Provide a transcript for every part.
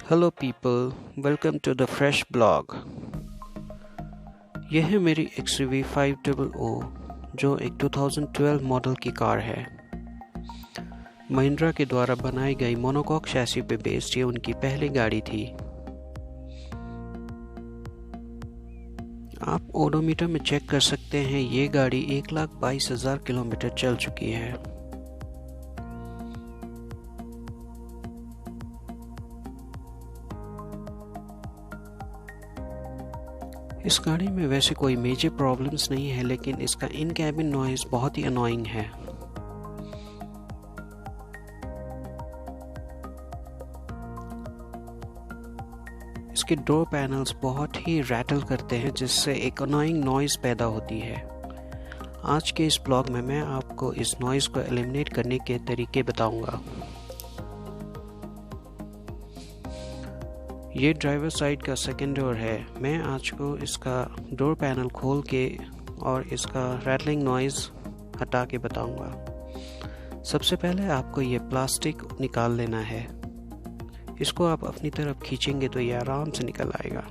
Hello people, welcome to the fresh blog. यह है मेरी XUV 500 जो एक 2012 मॉडल की कार है। महिंद्रा के द्वारा बनाई गई मोनोकॉक शैसी पे बेस्ड ये उनकी पहली गाड़ी थी। आप ओडोमीटर में चेक कर सकते हैं, ये गाड़ी 1,22,000 किलोमीटर चल चुकी है। इस गाड़ी में वैसे कोई मेजर प्रॉब्लम्स नहीं है, लेकिन इसका इन कैबिन नॉइज़ बहुत ही अनोइंग है। इसके डोर पैनल्स बहुत ही रैटल करते हैं, जिससे एक अनोइंग नॉइज़ पैदा होती है। आज के इस ब्लॉग में मैं आपको इस नॉइज़ को एलिमिनेट करने के तरीके बताऊंगा। ये ड्राइवर साइड का सेकंड डोर है। मैं आज को इसका डोर पैनल खोल के और इसका रैटलिंग नॉइज़ हटा के बताऊंगा। सबसे पहले आपको ये प्लास्टिक निकाल लेना है। इसको आप अपनी तरफ खींचेंगे तो ये आराम से निकल आएगा।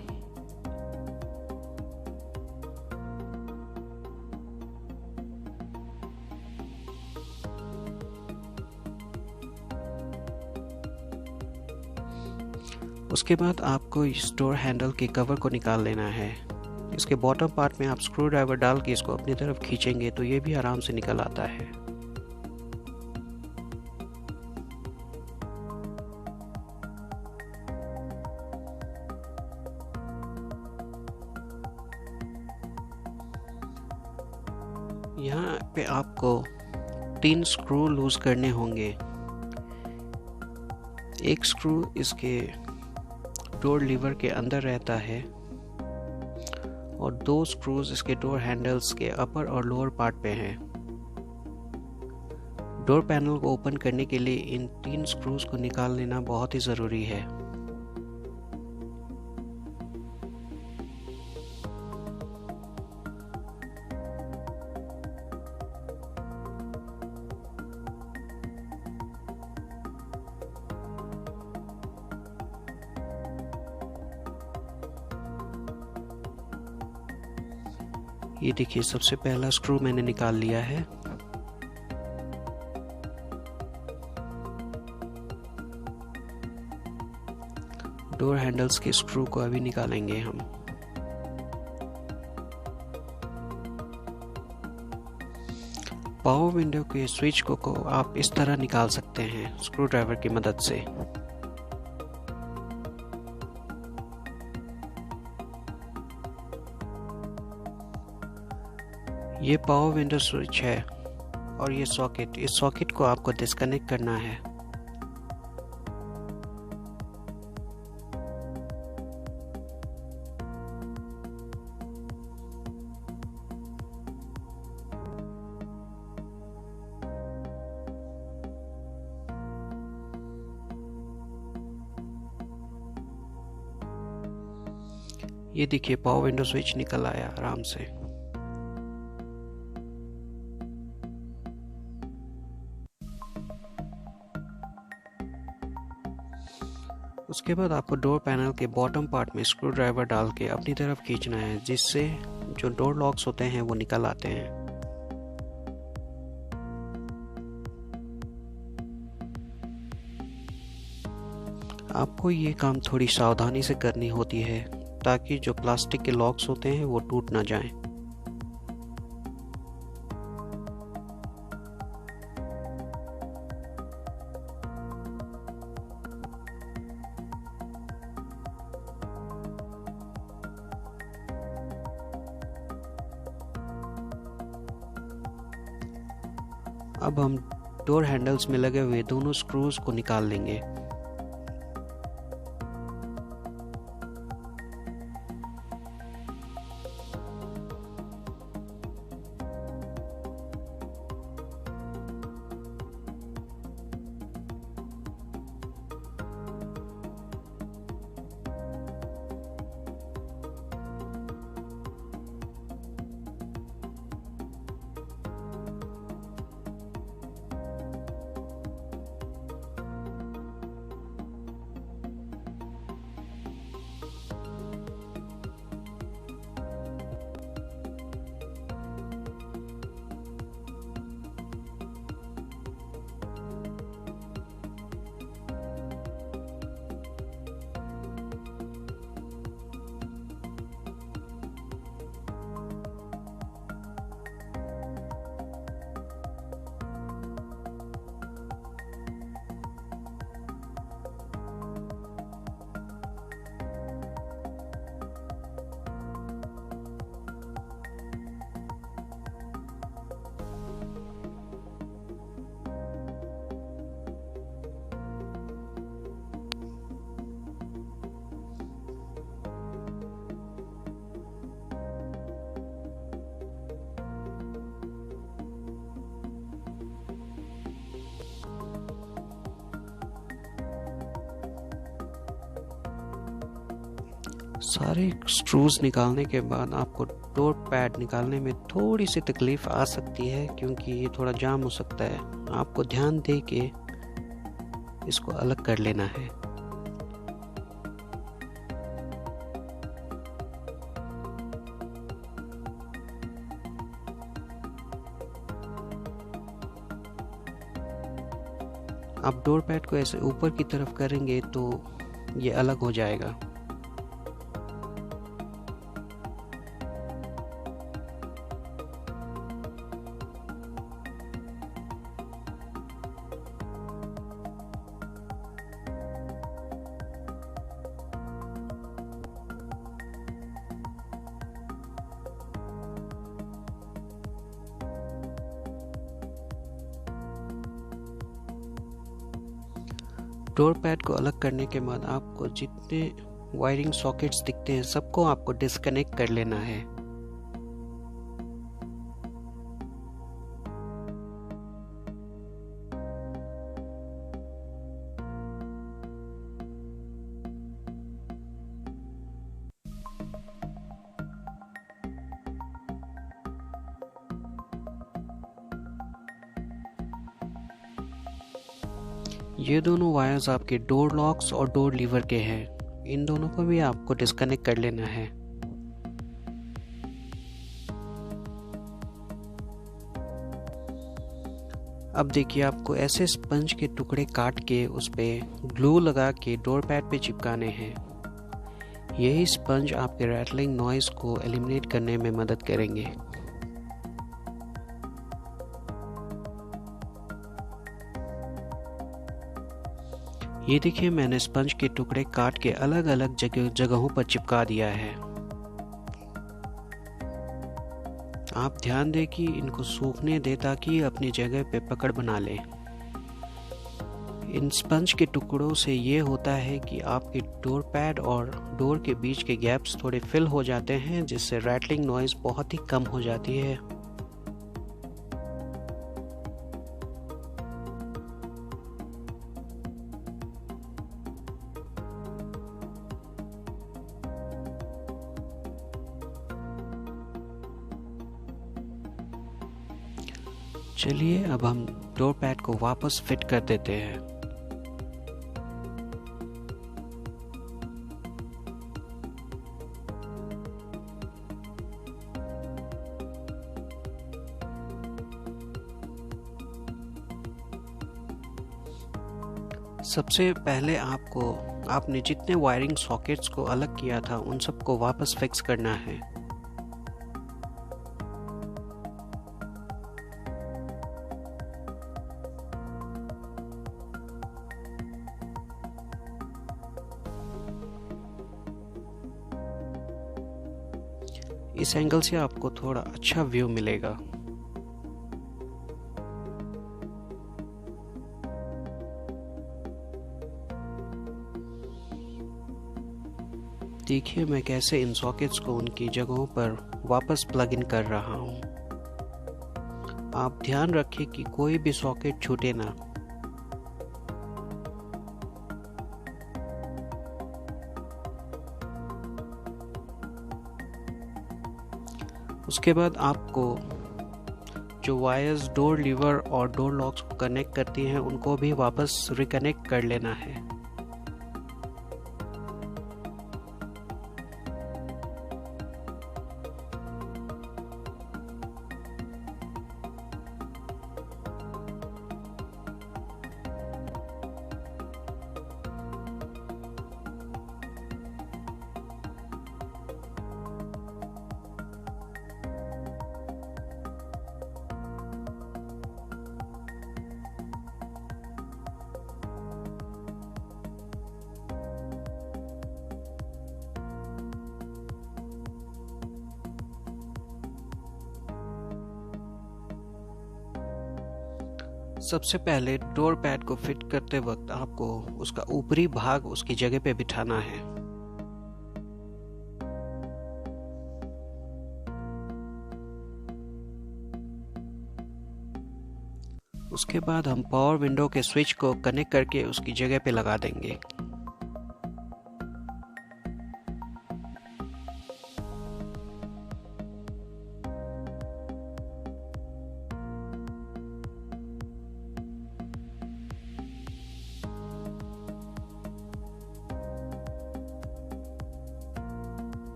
उसके बाद आपको इस डोर हैंडल के कवर को निकाल लेना है। इसके बॉटम पार्ट में आप स्क्रू ड्राइवर डाल के इसको अपनी तरफ खींचेंगे तो ये भी आराम से निकल आता है। यहाँ पे आपको 3 स्क्रू लूज करने होंगे। एक स्क्रू इसके डोर लीवर के अंदर रहता है और 2 स्क्रूज इसके डोर हैंडल्स के अपर और लोअर पार्ट पे हैं। डोर पैनल को ओपन करने के लिए इन 3 स्क्रूज को निकाल लेना बहुत ही ज़रूरी है। ये देखिए, सबसे पहला स्क्रू मैंने निकाल लिया है। डोर हैंडल्स के स्क्रू को अभी निकालेंगे हम। पावर विंडो के स्विच को आप इस तरह निकाल सकते हैं स्क्रू ड्राइवर की मदद से। ये पावर विंडो स्विच है और ये सॉकेट, इस सॉकेट को आपको डिस्कनेक्ट करना है। ये देखिए, पावर विंडो स्विच निकल आया आराम से। उसके बाद आपको डोर पैनल के बॉटम पार्ट में स्क्रू ड्राइवर डाल के अपनी तरफ खींचना है, जिससे जो डोर लॉक्स होते हैं वो निकल आते हैं। आपको ये काम थोड़ी सावधानी से करनी होती है ताकि जो प्लास्टिक के लॉक्स होते हैं वो टूट ना जाएं। अब हम डोर हैंडल्स में लगे हुए दोनों स्क्रूज को निकाल लेंगे। सारे स्क्रूज निकालने के बाद आपको डोर पैड निकालने में थोड़ी सी तकलीफ़ आ सकती है, क्योंकि ये थोड़ा जाम हो सकता है। आपको ध्यान दे के इसको अलग कर लेना है। आप डोर पैड को ऐसे ऊपर की तरफ करेंगे तो ये अलग हो जाएगा। डोर पैड को अलग करने के बाद आपको जितने वायरिंग सॉकेट्स दिखते हैं सबको आपको डिस्कनेक्ट कर लेना है। ये दोनों वायर्स आपके डोर लॉक्स और डोर लीवर के हैं। इन दोनों को भी आपको डिस्कनेक्ट कर लेना है। अब देखिए, आपको ऐसे स्पंज के टुकड़े काट के उस पे ग्लू लगा के डोर पैड पे चिपकाने हैं। यही स्पंज आपके रैटलिंग नॉइज़ को एलिमिनेट करने में मदद करेंगे। ये देखिए, मैंने स्पंज के टुकड़े काट के अलग अलग जगहों पर चिपका दिया है। आप ध्यान दें कि इनको सूखने दें ताकि अपनी जगह पे पकड़ बना लें। इन स्पंज के टुकड़ों से ये होता है कि आपके डोर पैड और डोर के बीच के गैप्स थोड़े फिल हो जाते हैं, जिससे रैटलिंग नॉइज़ बहुत ही कम हो जाती है। चलिए अब हम डोर पैड को वापस फिट कर देते हैं। सबसे पहले आपने जितने वायरिंग सॉकेट्स को अलग किया था उन सबको वापस फिक्स करना है। इस एंगल से आपको थोड़ा अच्छा व्यू मिलेगा। देखिए मैं कैसे इन सॉकेट्स को उनकी जगहों पर वापस प्लग इन कर रहा हूँ। आप ध्यान रखें कि कोई भी सॉकेट छूटे ना। उसके बाद आपको जो वायर्स डोर लीवर और डोर लॉक्स को कनेक्ट करती हैं उनको भी वापस रिकनेक्ट कर लेना है। सबसे पहले डोर पैड को फिट करते वक्त आपको उसका ऊपरी भाग उसकी जगह पे बिठाना है। उसके बाद हम पावर विंडो के स्विच को कनेक्ट करके उसकी जगह पे लगा देंगे।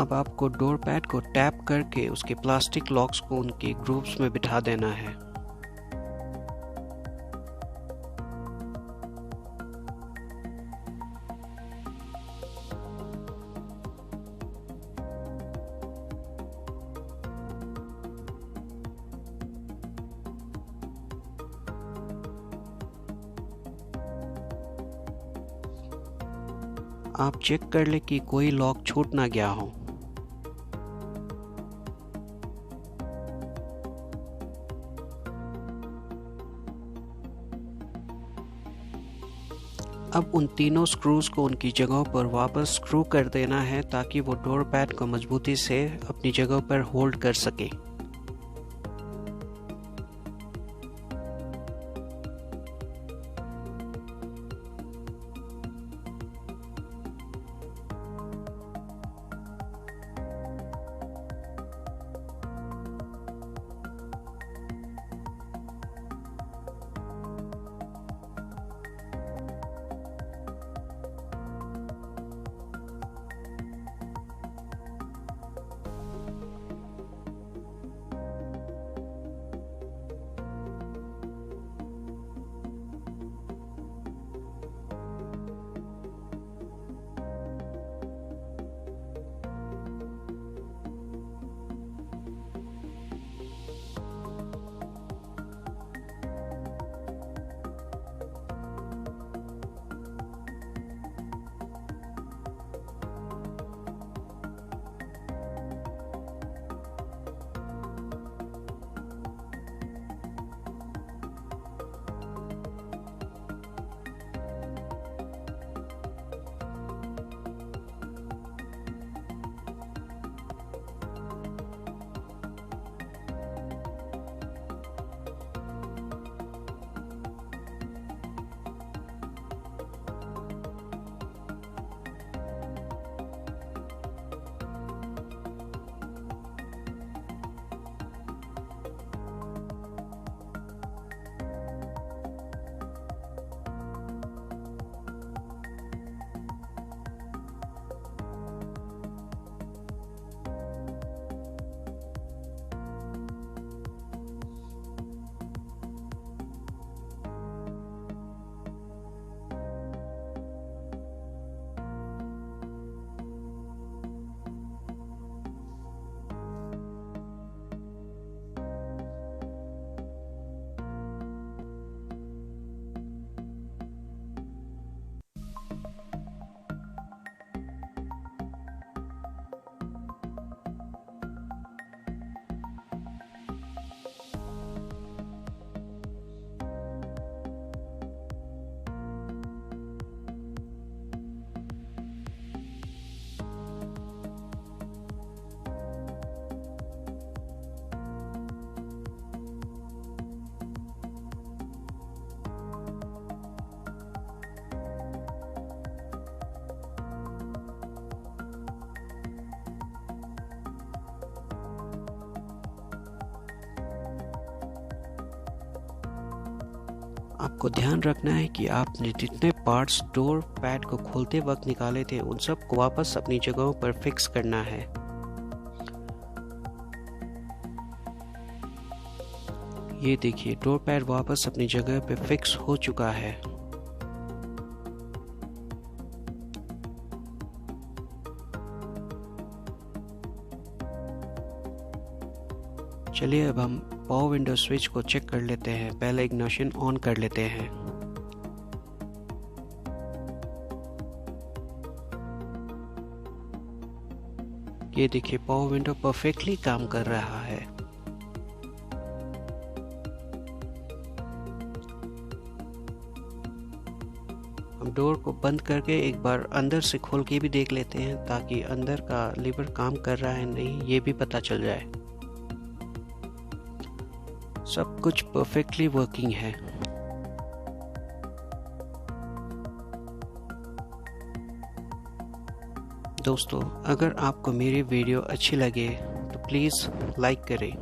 अब आपको डोर पैड को टैप करके उसके प्लास्टिक लॉक्स को उनके ग्रुप्स में बिठा देना है। आप चेक कर ले कि कोई लॉक छूट ना गया हो। अब उन तीनों स्क्रूज को उनकी जगहों पर वापस स्क्रू कर देना है ताकि वो डोर पैड को मजबूती से अपनी जगह पर होल्ड कर सके। आपको ध्यान रखना है कि आपने जितने पार्ट्स डोर पैड को खोलते वक्त निकाले थे उन सब को वापस अपनी जगहों पर फिक्स करना है। ये देखिए डोर पैड वापस अपनी जगह पे फिक्स हो चुका है। चलिए अब हम पावर विंडो स्विच को चेक कर लेते हैं। पहले इग्निशन ऑन कर लेते हैं। ये देखिए पावर विंडो परफेक्टली काम कर रहा है। हम डोर को बंद करके एक बार अंदर से खोल के भी देख लेते हैं ताकि अंदर का लीवर काम कर रहा है नहीं ये भी पता चल जाए। सब कुछ परफेक्टली वर्किंग है। दोस्तों अगर आपको मेरी वीडियो अच्छी लगे तो प्लीज़ लाइक करें।